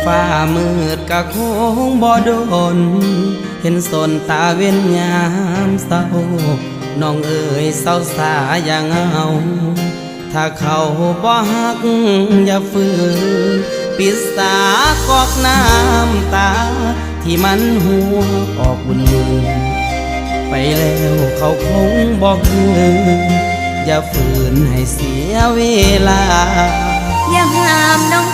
ฟ้ามืดกะคงบ่โดนเห็นสนตาเว้นยามเศร้าน้องเอ๋ยเศร้าสาอย่างเอาถ้าเขาบ่ฮักอย่าฝืนปิดสากอกน้ำตาที่มันหัวออกบุญมือไปแล้วเขาคงบอกคืนอย่าฝืนให้เสียเวลาอย่าห้ามน้อง